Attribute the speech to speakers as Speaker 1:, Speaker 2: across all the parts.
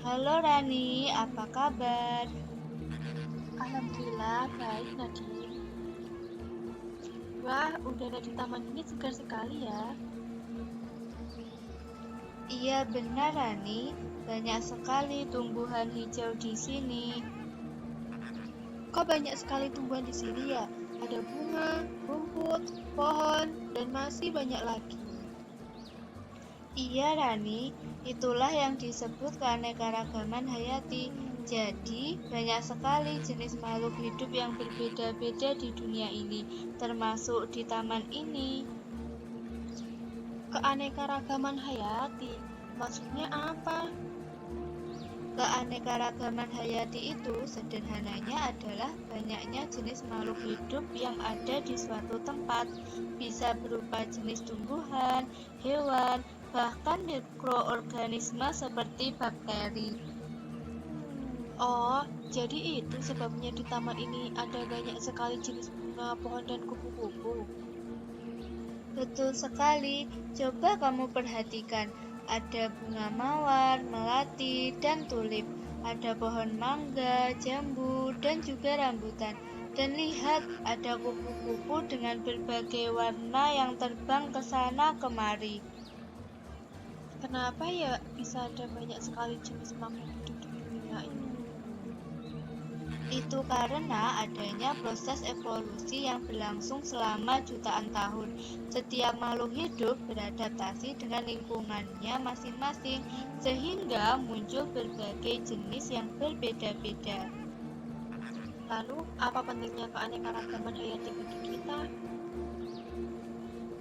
Speaker 1: Halo Rani, apa kabar?
Speaker 2: Alhamdulillah, baik Nadine. Wah, udara di taman ini segar sekali ya.
Speaker 1: Iya benar Rani, banyak sekali tumbuhan hijau di sini.
Speaker 2: Kok banyak sekali tumbuhan di sini ya? Ada bunga, rumput, pohon, dan masih banyak lagi.
Speaker 1: Iya Rani, itulah yang disebut keanekaragaman hayati. Jadi, banyak sekali jenis makhluk hidup yang berbeda-beda di dunia ini, termasuk di taman ini.
Speaker 2: Keanekaragaman hayati, maksudnya apa?
Speaker 1: Keanekaragaman hayati itu sederhananya adalah banyaknya jenis makhluk hidup yang ada di suatu tempat, bisa berupa jenis tumbuhan, hewan, bahkan mikroorganisme seperti bakteri.
Speaker 2: Oh, jadi itu sebabnya di taman ini ada banyak sekali jenis bunga, pohon, dan kupu-kupu.
Speaker 1: Betul sekali, coba kamu perhatikan, ada bunga mawar, melati, dan tulip, ada pohon mangga, jambu, dan juga rambutan. Dan lihat, ada kupu-kupu dengan berbagai warna yang terbang ke sana kemari.
Speaker 2: Kenapa ya bisa ada banyak sekali jenis makhluk hidup di dunia ini?
Speaker 1: Itu karena adanya proses evolusi yang berlangsung selama jutaan tahun. Setiap makhluk hidup beradaptasi dengan lingkungannya masing-masing, sehingga muncul berbagai jenis yang berbeda-beda.
Speaker 2: Lalu, apa pentingnya keanekaragaman hayati bagi kita?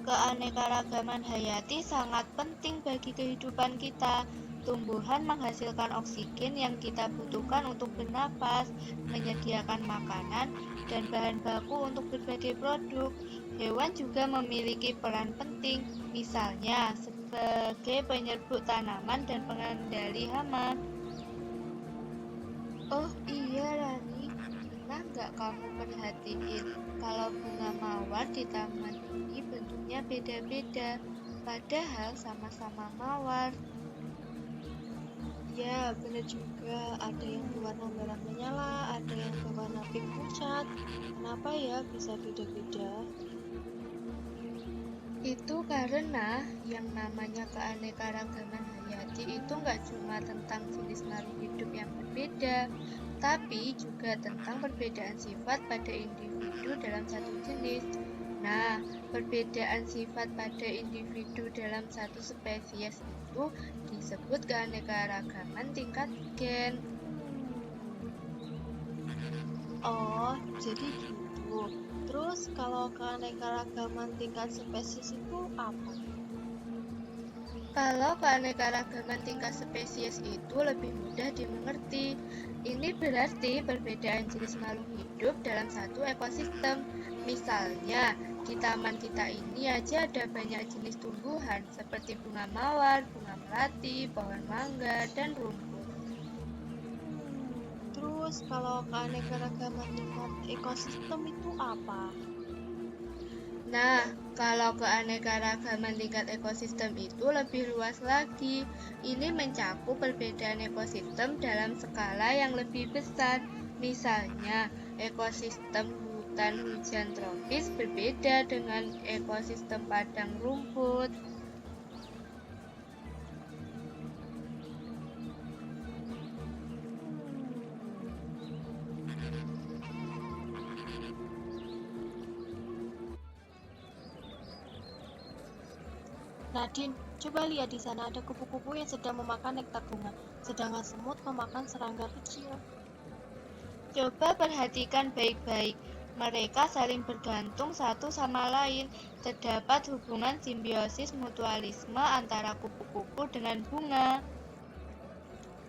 Speaker 1: Keanekaragaman hayati sangat penting bagi kehidupan kita. Tumbuhan menghasilkan oksigen yang kita butuhkan untuk bernapas, menyediakan makanan, dan bahan baku untuk berbagai produk. Hewan juga memiliki peran penting, misalnya sebagai penyerbuk tanaman dan pengendali hama. Oh iya Rani, pernah nggak kamu perhatiin kalau bunga mawar di taman ini bentuknya beda-beda, padahal sama-sama mawar.
Speaker 2: Ya, benar juga. Ada yang berwarna merah menyala, ada yang berwarna pink pucat. Kenapa ya bisa beda-beda?
Speaker 1: Itu karena yang namanya keanekaragaman hayati itu nggak cuma tentang jenis makhluk hidup yang berbeda, tapi juga tentang perbedaan sifat pada individu dalam satu jenis. Nah, perbedaan sifat pada individu dalam satu spesies itu disebut keanekaragaman tingkat gen.
Speaker 2: Oh, jadi gitu. Terus kalau keanekaragaman tingkat spesies itu apa?
Speaker 1: Kalau keanekaragaman tingkat spesies itu lebih mudah dimengerti. Ini berarti perbedaan jenis makhluk hidup dalam satu ekosistem. Misalnya, di taman kita ini aja ada banyak jenis tumbuhan seperti bunga mawar, bunga melati, pohon mangga, dan rumput.
Speaker 2: Terus kalau keanekaragaman tingkat ekosistem itu apa?
Speaker 1: Nah, kalau keanekaragaman tingkat ekosistem itu lebih luas lagi. Ini mencakup perbedaan ekosistem dalam skala yang lebih besar. Misalnya, ekosistem hutan hujan tropis berbeda dengan ekosistem padang rumput.
Speaker 2: Nadine, coba lihat di sana ada kupu-kupu yang sedang memakan nektar bunga, sedangkan semut memakan serangga kecil.
Speaker 1: Coba perhatikan baik-baik. Mereka saling bergantung satu sama lain. Terdapat hubungan simbiosis mutualisme antara kupu-kupu dengan bunga.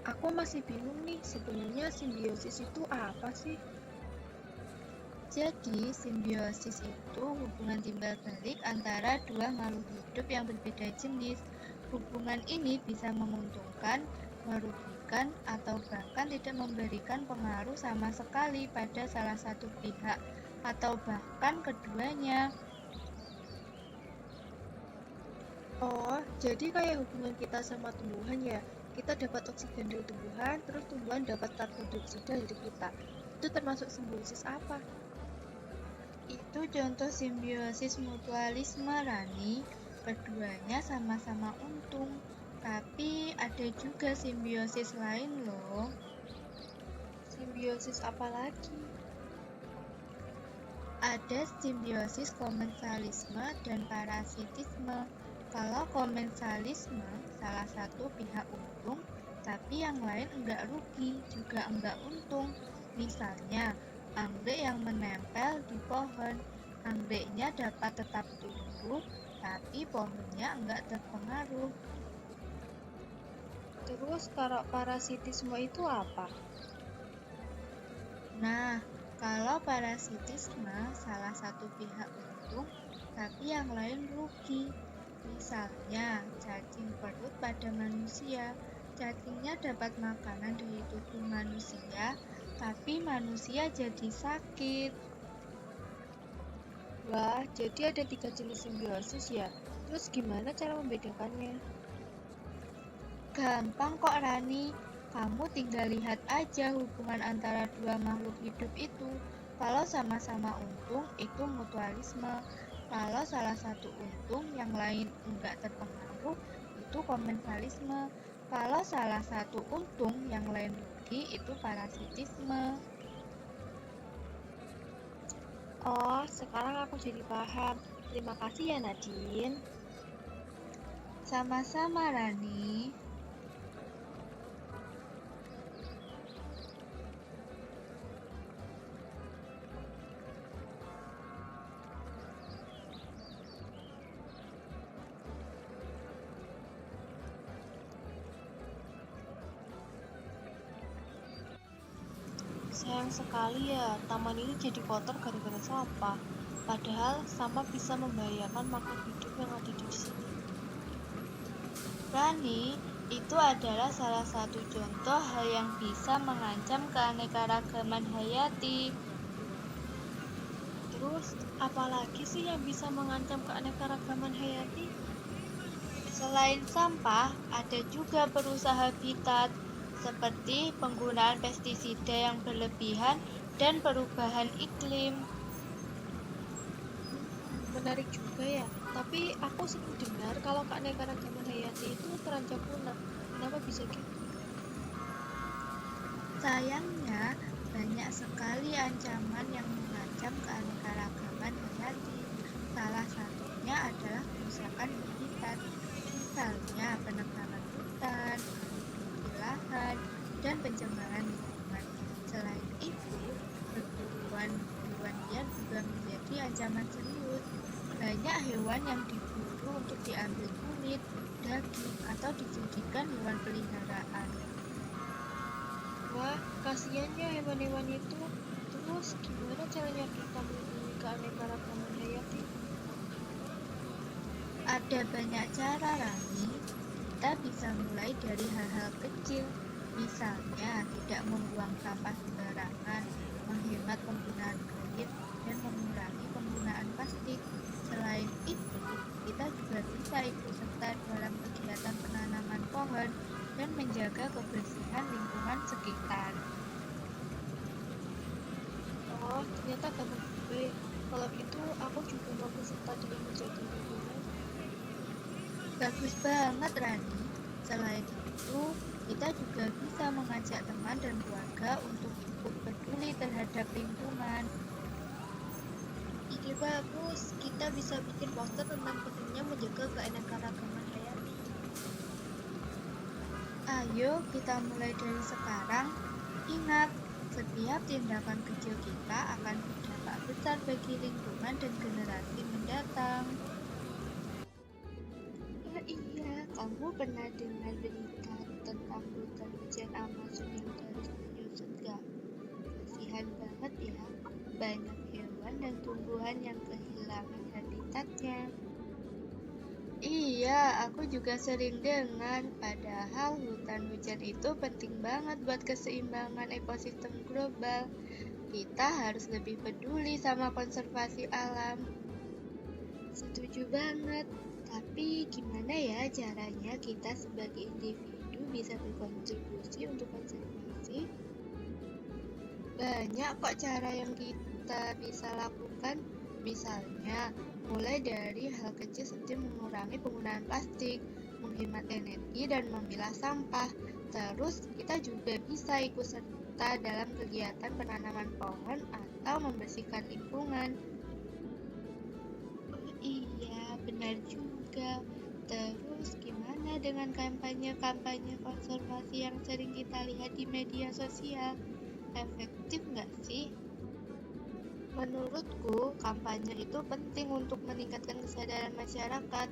Speaker 2: Aku masih bingung nih, sebenarnya simbiosis itu apa sih?
Speaker 1: Jadi, simbiosis itu hubungan timbal balik antara dua makhluk hidup yang berbeda jenis. Hubungan ini bisa menguntungkan, merugikan, atau bahkan tidak memberikan pengaruh sama sekali pada salah satu pihak, atau bahkan keduanya.
Speaker 2: Oh, jadi kayak hubungan kita sama tumbuhan ya? Kita dapat oksigen dari tumbuhan, terus tumbuhan dapat karbon dioksida dari kita. Itu termasuk simbiosis apa?
Speaker 1: Itu contoh simbiosis mutualisme, Rani. Keduanya sama-sama untung, tapi ada juga simbiosis lain loh.
Speaker 2: Simbiosis apa lagi?
Speaker 1: Ada simbiosis komensalisme dan parasitisme. Kalau komensalisme, salah satu pihak untung, tapi yang lain enggak rugi, juga enggak untung. Misalnya, anggrek yang menempel di pohon. Anggreknya dapat tetap tumbuh, tapi pohonnya enggak terpengaruh.
Speaker 2: Terus parasitisme itu apa?
Speaker 1: Nah, kalau parasitisme, salah satu pihak untung, tapi yang lain rugi. Misalnya, cacing perut pada manusia. Cacingnya dapat makanan dari tubuh manusia, tapi manusia jadi sakit.
Speaker 2: Wah, jadi ada 3 jenis simbiosis ya? Terus gimana cara membedakannya?
Speaker 1: Gampang kok, Rani. Kamu tinggal lihat aja hubungan antara dua makhluk hidup itu. Kalau sama-sama untung, itu mutualisme. Kalau salah satu untung, yang lain enggak terpengaruh, itu komensalisme. Kalau salah satu untung, yang lain rugi, itu parasitisme.
Speaker 2: Oh, sekarang aku jadi paham. Terima kasih ya, Nadine.
Speaker 1: Sama-sama, Rani.
Speaker 2: Sayang sekali ya, taman ini jadi kotor gara-gara sampah. Padahal sampah bisa membahayakan makhluk hidup yang ada di sini.
Speaker 1: Rani, itu adalah salah satu contoh hal yang bisa mengancam keanekaragaman hayati.
Speaker 2: Terus, apalagi sih yang bisa mengancam keanekaragaman hayati?
Speaker 1: Selain sampah, ada juga perusak habitat, seperti penggunaan pestisida yang berlebihan dan perubahan iklim.
Speaker 2: Menarik juga ya. Tapi aku sering dengar kalau keanekaragaman hayati itu terancam punah. Kenapa bisa gitu?
Speaker 1: Sayangnya, banyak sekali ancaman yang mengancam keanekaragaman hayati. Salah satunya adalah kerusakan habitat, misalnya penebangan hutan, produksi lahan, dan pencemaran lingkungan. Selain itu, perburuan hewan liar juga menjadi ancaman serius. Banyak hewan yang diburu untuk diambil kulit, daging, atau dijadikan hewan peliharaan.
Speaker 2: Wah, kasihan ya hewan-hewan itu. Terus, gimana caranya kita melindungi keanekaragaman hayati?
Speaker 1: Ada banyak cara, Rani. Kita bisa mulai dari hal-hal kecil, misalnya tidak membuang sampah sembarangan, menghemat penggunaan air, dan mengurangi penggunaan plastik. Selain itu, kita juga bisa ikut serta dalam kegiatan penanaman pohon dan menjaga kebersihan lingkungan sekitar.
Speaker 2: Oh, ternyata gampang juga ya. Kalau gitu, aku juga mau peserta dalam menjaga lingkungan.
Speaker 1: Bagus banget, Rani. Selain itu, kita juga bisa mengajak teman dan keluarga untuk ikut peduli terhadap lingkungan.
Speaker 2: Ide bagus, kita bisa bikin poster tentang pentingnya menjaga keanekaragaman hayati.
Speaker 1: Ayo kita mulai dari sekarang. Ingat, setiap tindakan kecil kita akan berdampak besar bagi lingkungan dan generasi mendatang. Oh iya, kamu pernah dengar berita tentang hutan hujan Amazon yang terus menyusut gak? Kasihan banget ya, banyak hewan dan tumbuhan yang kehilangan habitatnya. Iya, aku juga sering dengar, padahal hutan hujan itu penting banget buat keseimbangan ekosistem global. Kita harus lebih peduli sama konservasi alam. Setuju banget, tapi gimana ya caranya kita sebagai individu bisa berkontribusi untuk konservasi? Banyak kok cara yang kita bisa lakukan. Misalnya, mulai dari hal kecil seperti mengurangi penggunaan plastik, menghemat energi, dan memilah sampah. Terus, kita juga bisa ikut serta dalam kegiatan penanaman pohon atau membersihkan lingkungan. Oh iya, benar juga. Terus, gimana dengan kampanye-kampanye konservasi yang sering kita lihat di media sosial? Efektif nggak sih? Menurutku, kampanye itu penting untuk meningkatkan kesadaran masyarakat,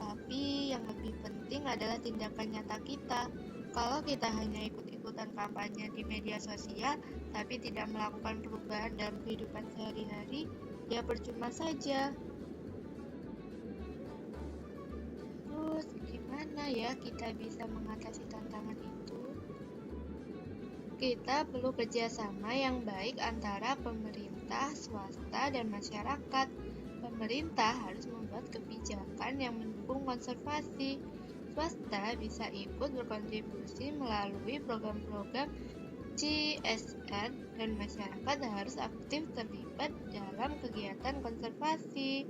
Speaker 1: tapi yang lebih penting adalah tindakan nyata kita. Kalau kita hanya ikut-ikutan kampanye di media sosial, tapi tidak melakukan perubahan dalam kehidupan sehari-hari, ya percuma saja. Terus, gimana ya kita bisa mengatasi tantangan itu? Kita perlu kerjasama yang baik antara pemerintah, swasta, dan masyarakat. Pemerintah harus membuat kebijakan yang mendukung konservasi. Swasta bisa ikut berkontribusi melalui program-program CSR, dan masyarakat harus aktif terlibat dalam kegiatan konservasi.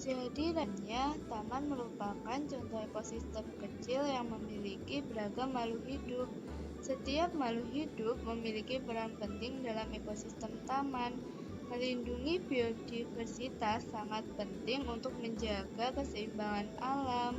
Speaker 1: Jadi, taman merupakan contoh ekosistem kecil yang memiliki beragam makhluk hidup. Setiap makhluk hidup memiliki peran penting dalam ekosistem taman. Melindungi biodiversitas sangat penting untuk menjaga keseimbangan alam.